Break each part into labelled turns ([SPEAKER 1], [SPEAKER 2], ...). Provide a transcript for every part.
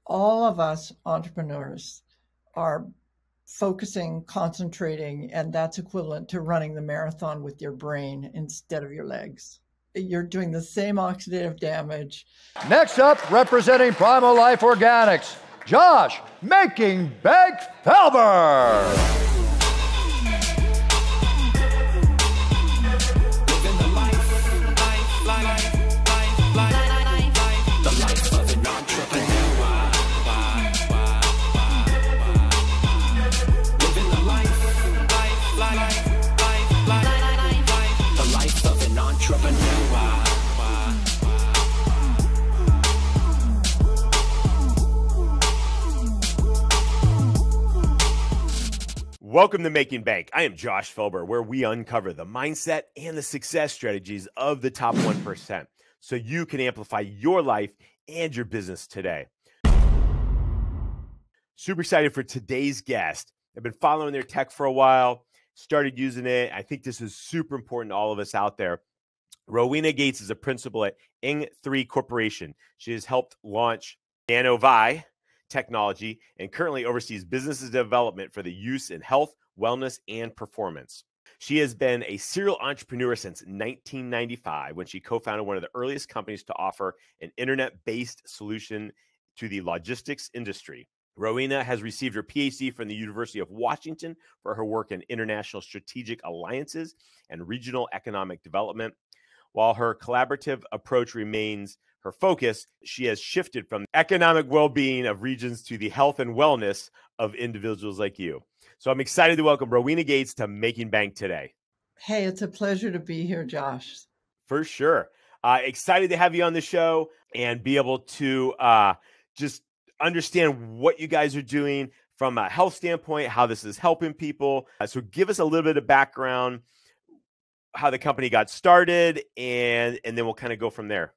[SPEAKER 1] all of us entrepreneurs are focusing, concentrating, and that's equivalent to running the marathon with your brain instead of your legs. You're doing the same oxidative damage.
[SPEAKER 2] Next up, representing Primal Life Organics, Josh Making Bank Felber.
[SPEAKER 3] Welcome to Making Bank. I am Josh Felber, where we uncover the mindset and the success strategies of the top 1% so you can amplify your life and your business today. Super excited for today's guest. I've been following their tech for a while, started using it. I think this is super important to all of us out there. Rowena Gates is a principal at Ing3 Corporation. She has helped launch NanoVi technology and currently oversees business development for the use in health, wellness, and performance. She has been a serial entrepreneur since 1995 when she co-founded one of the earliest companies to offer an internet-based solution to the logistics industry. Rowena has received her PhD from the University of Washington for her work in international strategic alliances and regional economic development. While her collaborative approach remains her focus, she has shifted from economic well-being of regions to the health and wellness of individuals like you. So I'm excited to welcome Rowena Gates to Making Bank today.
[SPEAKER 1] Hey, it's a pleasure to be here, Josh.
[SPEAKER 3] For sure. Excited to have you on the show and be able to just understand what you guys are doing from a health standpoint, how this is helping people. So give us a little bit of background, how the company got started, and then we'll kind of go from there.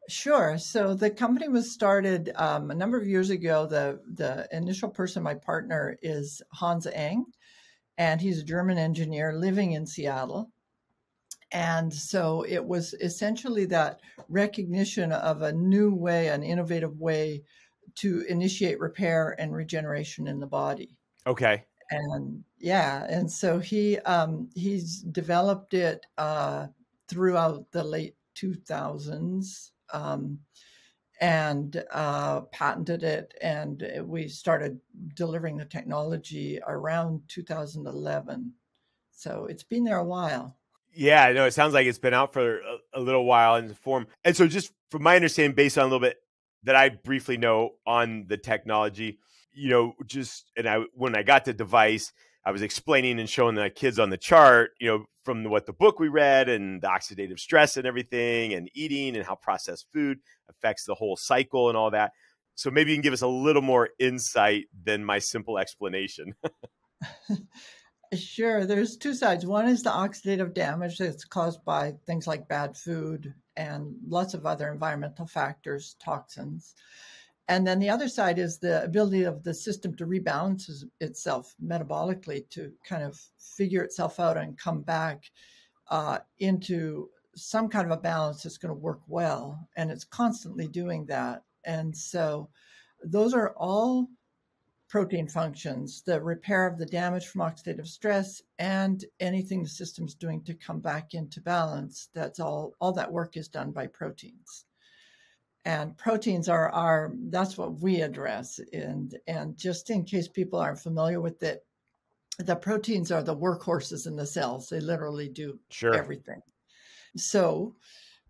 [SPEAKER 1] Sure. So the company was started a number of years ago. The initial person, my partner, is Hans Eng, and he's a German engineer living in Seattle. And so it was essentially that recognition of a new way, an innovative way to initiate repair and regeneration in the body.
[SPEAKER 3] Okay.
[SPEAKER 1] And yeah, and so he's developed it throughout the late 2000s. And patented it, and we started delivering the technology around 2011. So it's been there a while.
[SPEAKER 3] Yeah, no, it sounds like it's been out for a little while in the form. And so just from my understanding, based on a little bit that I briefly know on the technology, when I got the device, I was explaining and showing the kids on the chart, from what the book we read and the oxidative stress and everything and eating and how processed food affects the whole cycle and all that. So maybe you can give us a little more insight than my simple explanation.
[SPEAKER 1] Sure. There's two sides. One is the oxidative damage that's caused by things like bad food and lots of other environmental factors, toxins. And then the other side is the ability of the system to rebalance itself metabolically, to kind of figure itself out and come back into some kind of a balance that's going to work well. And it's constantly doing that. And so those are all protein functions, the repair of the damage from oxidative stress and anything the system's doing to come back into balance. That's all that work is done by proteins. And proteins that's what we address. And just in case people aren't familiar with it, the proteins are the workhorses in the cells. They literally do everything. So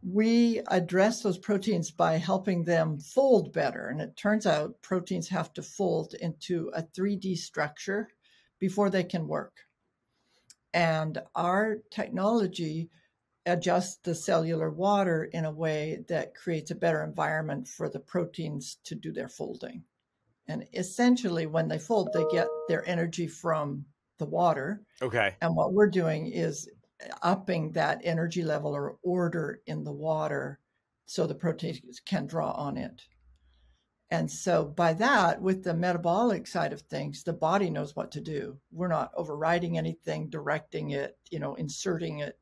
[SPEAKER 1] we address those proteins by helping them fold better. And it turns out proteins have to fold into a 3D structure before they can work. And our technology adjust the cellular water in a way that creates a better environment for the proteins to do their folding. And essentially, when they fold, they get their energy from the water.
[SPEAKER 3] Okay.
[SPEAKER 1] And what we're doing is upping that energy level or order in the water so the proteins can draw on it. And so by that, with the metabolic side of things, the body knows what to do. We're not overriding anything, directing it, inserting it.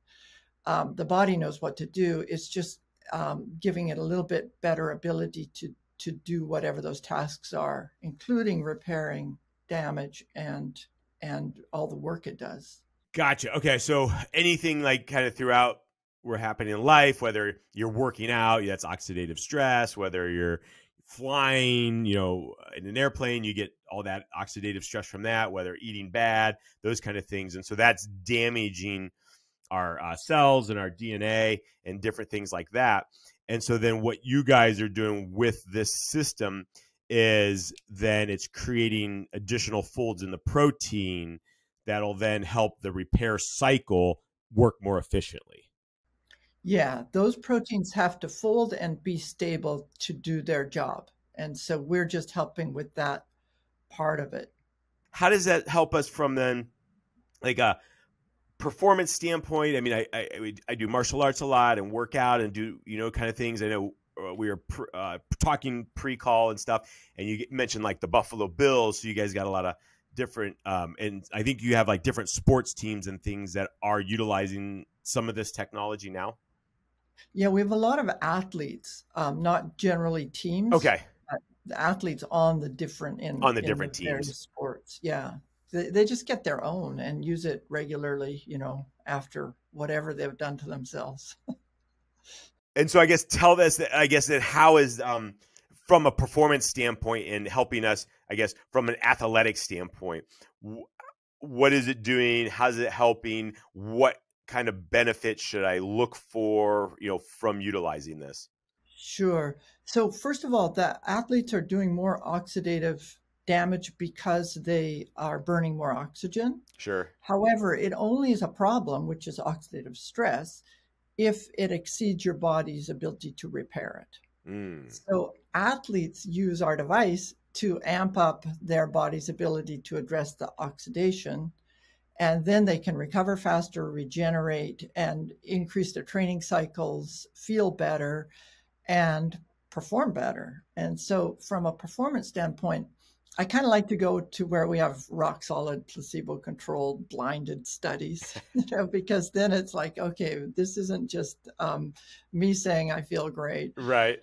[SPEAKER 1] The body knows what to do. It's just giving it a little bit better ability to do whatever those tasks are, including repairing damage and all the work it does.
[SPEAKER 3] Gotcha. Okay. So anything like kind of throughout were happening in life, whether you're working out, that's oxidative stress, whether you're flying, in an airplane, you get all that oxidative stress from that, whether eating bad, those kind of things. And so that's damaging our cells and our DNA and different things like that. And so then what you guys are doing with this system is then it's creating additional folds in the protein that'll then help the repair cycle work more efficiently.
[SPEAKER 1] Yeah, those proteins have to fold and be stable to do their job. And so we're just helping with that part of it.
[SPEAKER 3] How does that help us from then like a performance standpoint? I mean, I do martial arts a lot and work out and do, kind of things. I know we were talking pre-call and stuff, and you mentioned like the Buffalo Bills. So you guys got a lot of different, and I think you have like different sports teams and things that are utilizing some of this technology now.
[SPEAKER 1] Yeah, we have a lot of athletes, not generally teams.
[SPEAKER 3] Okay.
[SPEAKER 1] The athletes on the different teams sports. Yeah. They just get their own and use it regularly, after whatever they've done to themselves.
[SPEAKER 3] And so I guess tell us that how is from a performance standpoint and helping us, I guess, from an athletic standpoint, what is it doing? How's it helping? What kind of benefits should I look for, from utilizing this?
[SPEAKER 1] Sure. So first of all, the athletes are doing more oxidative damage because they are burning more oxygen.
[SPEAKER 3] Sure.
[SPEAKER 1] However, it only is a problem, which is oxidative stress, if it exceeds your body's ability to repair it. So athletes use our device to amp up their body's ability to address the oxidation, and then they can recover faster, regenerate, and increase their training cycles, feel better, and perform better. And so from a performance standpoint, I kind of like to go to where we have rock solid placebo-controlled blinded studies, because then it's like, okay, this isn't just me saying I feel great.
[SPEAKER 3] Right.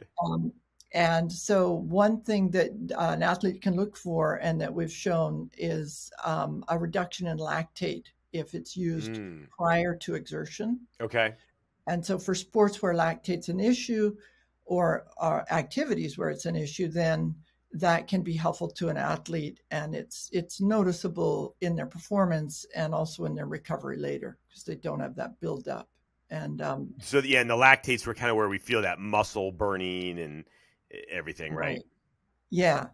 [SPEAKER 1] And so one thing that an athlete can look for and that we've shown is a reduction in lactate if it's used prior to exertion.
[SPEAKER 3] Okay.
[SPEAKER 1] And so for sports where lactate's an issue or activities where it's an issue, then that can be helpful to an athlete, and it's noticeable in their performance and also in their recovery later because they don't have that buildup. And and
[SPEAKER 3] the lactates were kind of where we feel that muscle burning and everything, right?
[SPEAKER 1] Yeah.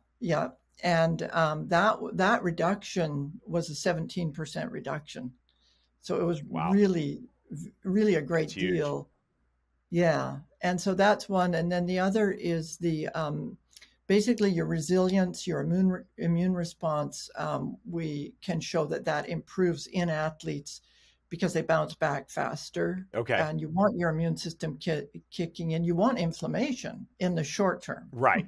[SPEAKER 1] And that reduction was a 17% reduction, so it was really, really a great deal. Yeah, and so that's one, and then the other is the basically your resilience, your immune response. We can show that improves in athletes because they bounce back faster.
[SPEAKER 3] Okay.
[SPEAKER 1] And you want your immune system kicking in. You want inflammation in the short term.
[SPEAKER 3] Right.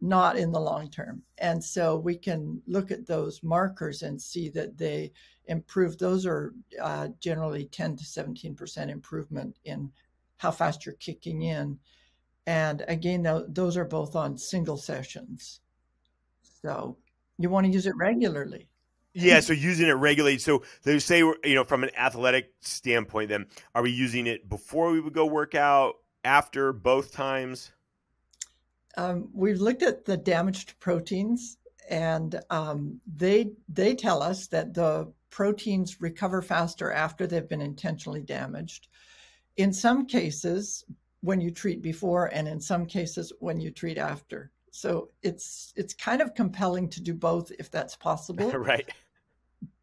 [SPEAKER 1] Not in the long term. And so we can look at those markers and see that they improve. Those are generally 10 to 17% improvement in how fast you're kicking in. And again, those are both on single sessions. So you want to use it regularly.
[SPEAKER 3] Yeah, so using it regularly. So they say, from an athletic standpoint, then are we using it before we would go work out, after, both times?
[SPEAKER 1] We've looked at the damaged proteins, and they tell us that the proteins recover faster after they've been intentionally damaged. In some cases, when you treat before, and in some cases when you treat after. So it's kind of compelling to do both if that's possible.
[SPEAKER 3] Right.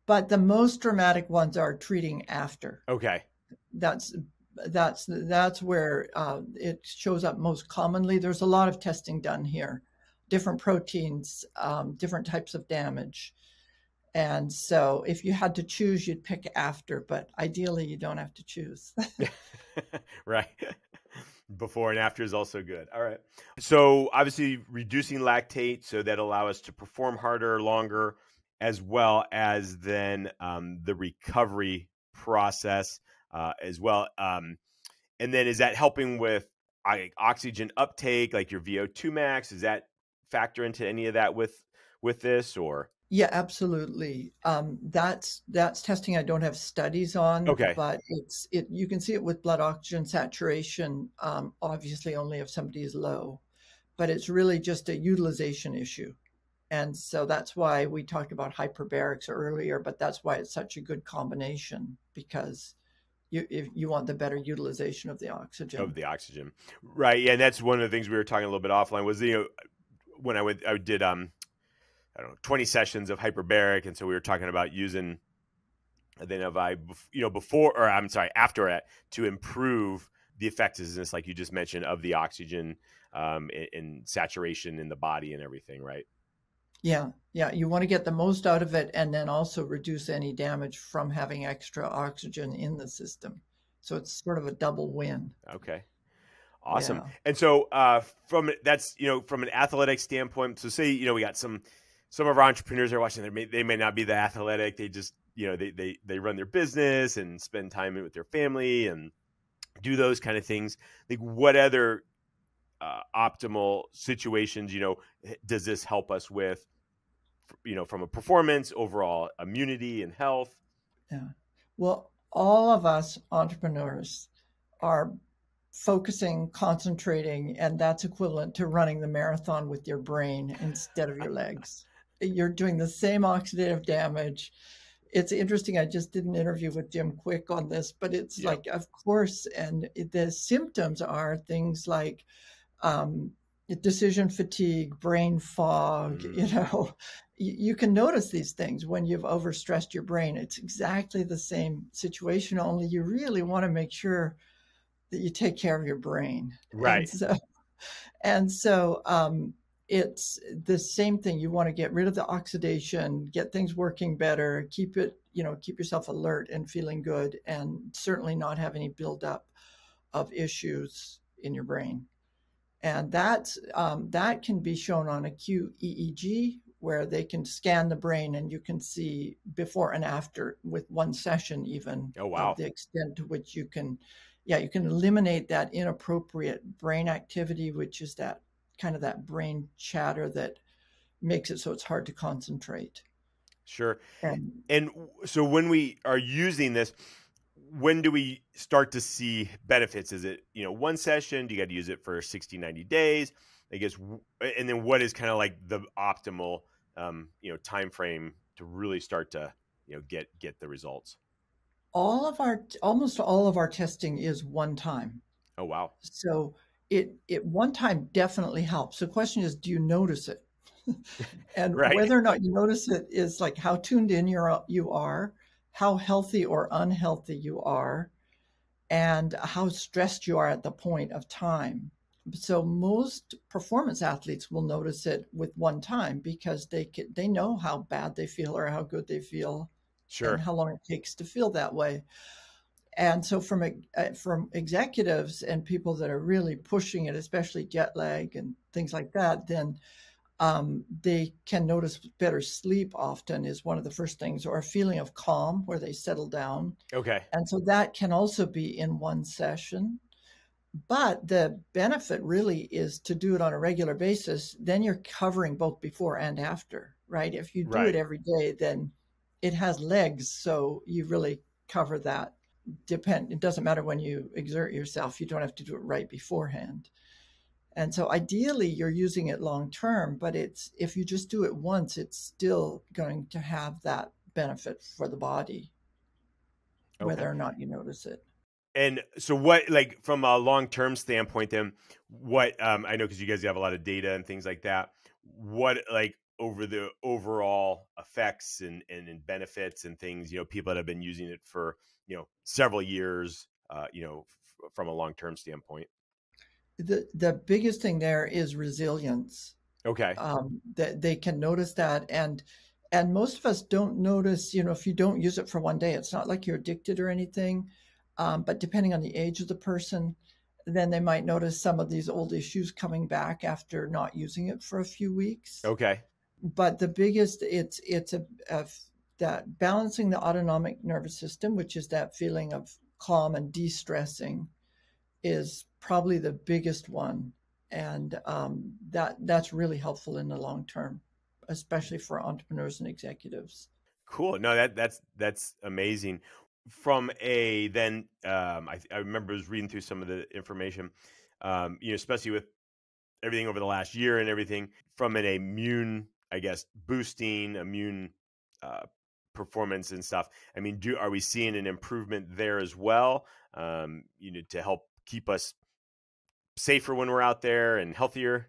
[SPEAKER 1] But the most dramatic ones are treating after.
[SPEAKER 3] Okay.
[SPEAKER 1] That's where it shows up most commonly. There's a lot of testing done here, different proteins, different types of damage. And so if you had to choose, you'd pick after, but ideally you don't have to choose.
[SPEAKER 3] Right. Before and after is also good. All right. So obviously reducing lactate, so that allow us to perform harder, longer, as well as then the recovery process as well. And then is that helping with oxygen uptake, like your VO2 max? Does that factor into any of that with this, or?
[SPEAKER 1] Yeah, absolutely. That's testing I don't have studies on,
[SPEAKER 3] Okay.
[SPEAKER 1] but you can see it with blood oxygen saturation, obviously only if somebody is low, but it's really just a utilization issue. And so that's why we talked about hyperbarics earlier, but that's why it's such a good combination, because if you want the better utilization of the oxygen.
[SPEAKER 3] Right. Yeah, and that's one of the things we were talking a little bit offline was, when I did I don't know, 20 sessions of hyperbaric. And so we were talking about using the NanoVi, after it, to improve the effectiveness, like you just mentioned, of the oxygen in saturation in the body and everything, right?
[SPEAKER 1] Yeah. You want to get the most out of it and then also reduce any damage from having extra oxygen in the system. So it's sort of a double win.
[SPEAKER 3] Okay. Awesome.
[SPEAKER 1] Yeah.
[SPEAKER 3] And so from an athletic standpoint, so say, we got some of our entrepreneurs are watching, they may not be the athletic. They just, they run their business and spend time with their family and do those kind of things. Like, what other optimal situations, does this help us with, from a performance, overall immunity and health?
[SPEAKER 1] Yeah. Well, all of us entrepreneurs are focusing, concentrating, and that's equivalent to running the marathon with your brain instead of your legs. You're doing the same oxidative damage. It's interesting. I just did an interview with Jim Quick on this, but it's like, of course, and the symptoms are things like decision fatigue, brain fog. You can notice these things when you've overstressed your brain. It's exactly the same situation, only you really want to make sure that you take care of your brain.
[SPEAKER 3] Right.
[SPEAKER 1] And so it's the same thing. You want to get rid of the oxidation, get things working better, keep yourself alert and feeling good, and certainly not have any buildup of issues in your brain. And that can be shown on acute EEG, where they can scan the brain and you can see before and after with one session even.
[SPEAKER 3] Oh, wow.
[SPEAKER 1] The extent to which you can eliminate that inappropriate brain activity, which is that kind of that brain chatter that makes it so it's hard to concentrate.
[SPEAKER 3] Sure. And so when we are using this, when do we start to see benefits? Is it, one session? Do you got to use it for 60, 90 days? I guess, and then what is kind of like the optimal, time frame to really start to, get the results?
[SPEAKER 1] Almost all of our testing is one time.
[SPEAKER 3] Oh, wow.
[SPEAKER 1] So it one time definitely helps. The question is, do you notice it? And
[SPEAKER 3] right.
[SPEAKER 1] Whether or not you notice it is like how tuned in you are, how healthy or unhealthy you are, and how stressed you are at the point of time. So most performance athletes will notice it with one time because they know how bad they feel or how good they feel.
[SPEAKER 3] Sure.
[SPEAKER 1] And how long it takes to feel that way. And so from executives and people that are really pushing it, especially jet lag and things like that, then they can notice better sleep often is one of the first things, or a feeling of calm where they settle down.
[SPEAKER 3] Okay.
[SPEAKER 1] And so that can also be in one session. But the benefit really is to do it on a regular basis. Then you're covering both before and after, right? If you do it every day, then it has legs. So you really cover that. It doesn't matter when you exert yourself. You don't have to do it right beforehand. And so ideally you're using it long term, but if you just do it once, it's still going to have that benefit for the body, whether or not you notice it.
[SPEAKER 3] And so what, like from a long-term standpoint, then what, I know, because you guys have a lot of data and things like that, what, like, over the overall effects and benefits and things, people that have been using it for, several years, from a long-term standpoint?
[SPEAKER 1] The biggest thing there is resilience.
[SPEAKER 3] Okay.
[SPEAKER 1] That they can notice that. And most of us don't notice, if you don't use it for one day, it's not like you're addicted or anything. But depending on the age of the person, then they might notice some of these old issues coming back after not using it for a few weeks.
[SPEAKER 3] Okay.
[SPEAKER 1] But the biggest, it's that balancing the autonomic nervous system, which is that feeling of calm and de-stressing, is probably the biggest one. And that's really helpful in the long term, especially for entrepreneurs and executives.
[SPEAKER 3] Cool. No, that's amazing. From a then, I remember I was reading through some of the information, especially with everything over the last year and everything, from an immune, I guess, boosting immune performance and stuff. I mean, are we seeing an improvement there as well? To help keep us safer when we're out there and healthier?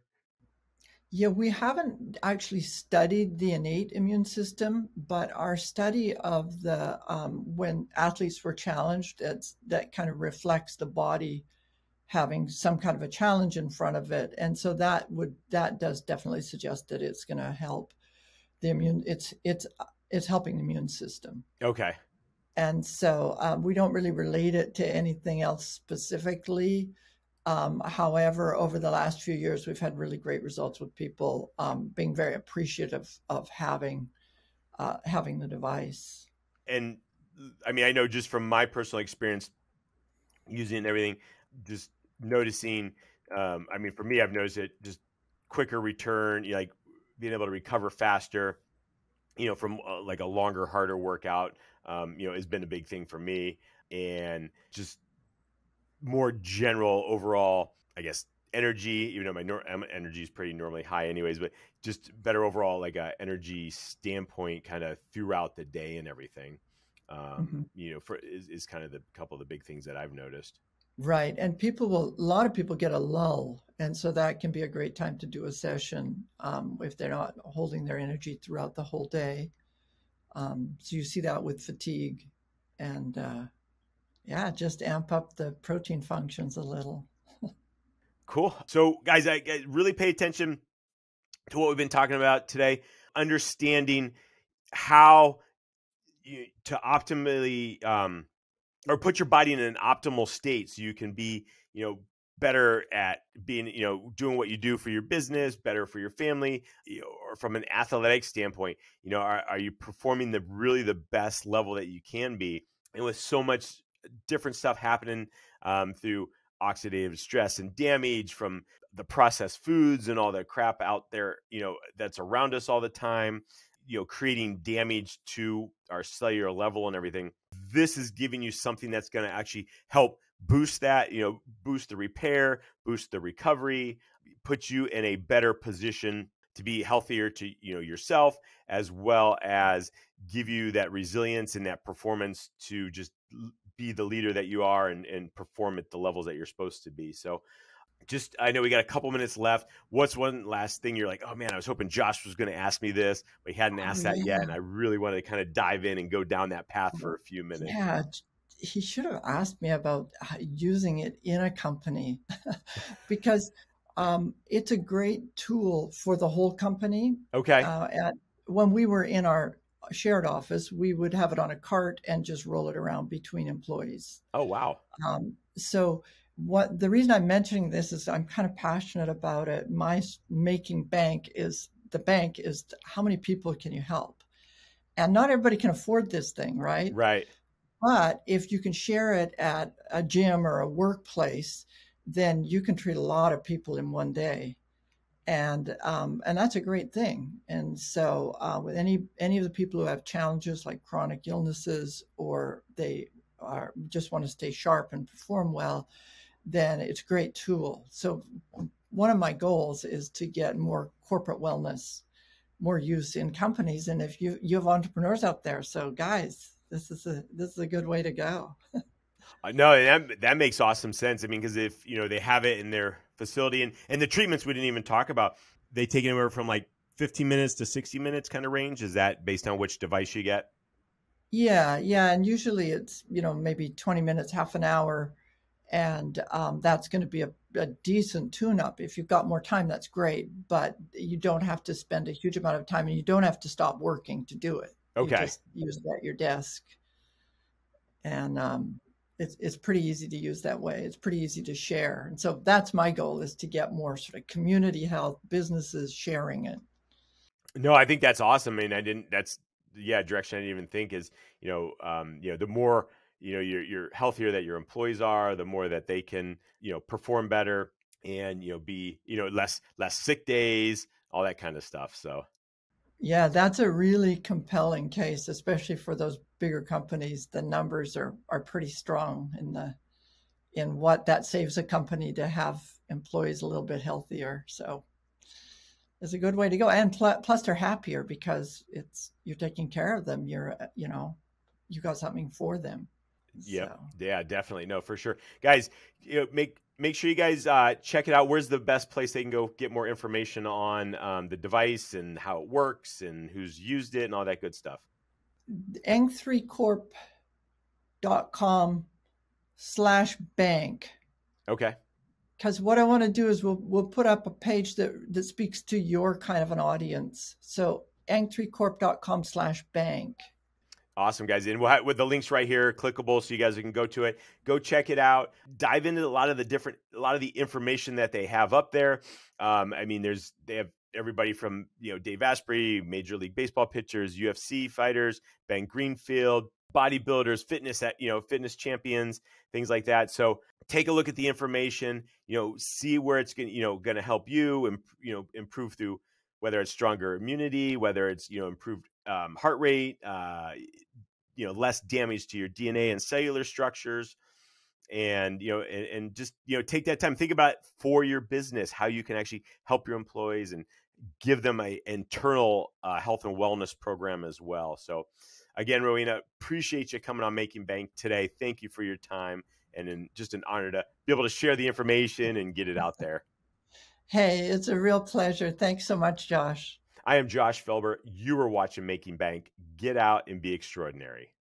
[SPEAKER 1] Yeah, we haven't actually studied the innate immune system, but our study of the when athletes were challenged, that kind of reflects the body having some kind of a challenge in front of it, and so that does definitely suggest that it's going to help the immune. It's helping the immune system.
[SPEAKER 3] Okay.
[SPEAKER 1] And so we don't really relate it to anything else specifically. However, over the last few years, we've had really great results with people being very appreciative of having the device.
[SPEAKER 3] And I mean, I know just from my personal experience using it and everything, just noticing, I mean, for me, I've noticed it just quicker return, like being able to recover faster, from like a longer, harder workout, has been a big thing for me. And just more general overall, I guess, energy, even though my energy is pretty normally high anyways, but just better overall, like a energy standpoint kind of throughout the day and everything, is kind of the couple of the big things that I've noticed.
[SPEAKER 1] Right. And a lot of people get a lull. And so that can be a great time to do a session if they're not holding their energy throughout the whole day. So you see that with fatigue and, just amp up the protein functions a little.
[SPEAKER 3] Cool. So guys, I really pay attention to what we've been talking about today, understanding how to optimally, or put your body in an optimal state so you can be, better at being, doing what you do for your business, better for your family, or from an athletic standpoint, are you performing really the best level that you can be? And with so much different stuff happening through oxidative stress and damage from the processed foods and all the crap out there, that's around us all the time, creating damage to our cellular level and everything. This is giving you something that's going to actually help boost that, boost the repair, boost the recovery, put you in a better position to be healthier to, yourself, as well as give you that resilience and that performance to just be the leader that you are and perform at the levels that you're supposed to be. So I know we got a couple minutes left. What's one last thing you're like, oh man, I was hoping Josh was going to ask me this, but he hadn't asked that yet. And I really wanted to kind of dive in and go down that path for a few minutes.
[SPEAKER 1] Yeah, he should have asked me about using it in a company because it's a great tool for the whole company.
[SPEAKER 3] Okay.
[SPEAKER 1] When we were in our shared office, we would have it on a cart and just roll it around between employees.
[SPEAKER 3] Oh, wow.
[SPEAKER 1] So the reason I'm mentioning this is I'm kind of passionate about it. My making bank is how many people can you help? And not everybody can afford this thing, right?
[SPEAKER 3] Right.
[SPEAKER 1] But if you can share it at a gym or a workplace, then you can treat a lot of people in one day. And that's a great thing. And so with any of the people who have challenges like chronic illnesses, or they just want to stay sharp and perform well, then it's a great tool. So one of my goals is to get more corporate wellness, more use in companies. And if you have entrepreneurs out there, so guys, this is a good way to go.
[SPEAKER 3] No, that makes awesome sense. I mean, because if they have it in their facility, and the treatments we didn't even talk about, they take anywhere from like 15 minutes to 60 minutes kind of range. Is that based on which device you get?
[SPEAKER 1] Yeah, and usually it's maybe 20 minutes, half an hour, and that's going to be a decent tune-up. If you've got more time, that's great, but you don't have to spend a huge amount of time, and you don't have to stop working to do it.
[SPEAKER 3] Okay.
[SPEAKER 1] You just use it at your desk, and it's pretty easy to use that way. It's pretty easy to share. And so that's my goal, is to get more sort of community health businesses sharing it.
[SPEAKER 3] No, I think that's awesome. I mean, direction I didn't even think is, the more you're healthier that your employees are, the more that they can, perform better and, be, less sick days, all that kind of stuff. So.
[SPEAKER 1] Yeah, that's a really compelling case, especially for those bigger companies. The numbers are pretty strong in what that saves a company to have employees a little bit healthier. So it's a good way to go. And plus they're happier because you're taking care of them. You got something for them.
[SPEAKER 3] Yep.
[SPEAKER 1] So.
[SPEAKER 3] Yeah, definitely. No, for sure. Guys, make sure you guys check it out. Where's the best place they can go get more information on the device and how it works and who's used it and all that good stuff?
[SPEAKER 1] eng3corp.com/bank.
[SPEAKER 3] Okay.
[SPEAKER 1] Because what I want to do is we'll put up a page that speaks to your kind of an audience. So eng3corp.com/bank.
[SPEAKER 3] Awesome, guys. And we'll have, with the links right here, clickable, so you guys can go to it. Go check it out. Dive into a lot of the information that they have up there. They have everybody from, Dave Asprey, Major League Baseball pitchers, UFC fighters, Ben Greenfield, bodybuilders, fitness champions, things like that. So take a look at the information, see where it's going to help you, improve through, whether it's stronger immunity, whether it's, improved heart rate, less damage to your DNA and cellular structures. And, just, take that time, think about it for your business, how you can actually help your employees and give them an internal health and wellness program as well. So again, Rowena, appreciate you coming on Making Bank today. Thank you for your time, and just an honor to be able to share the information and get it out there.
[SPEAKER 1] Hey, it's a real pleasure. Thanks so much, Josh.
[SPEAKER 3] I am Josh Felber. You are watching Making Bank. Get out and be extraordinary.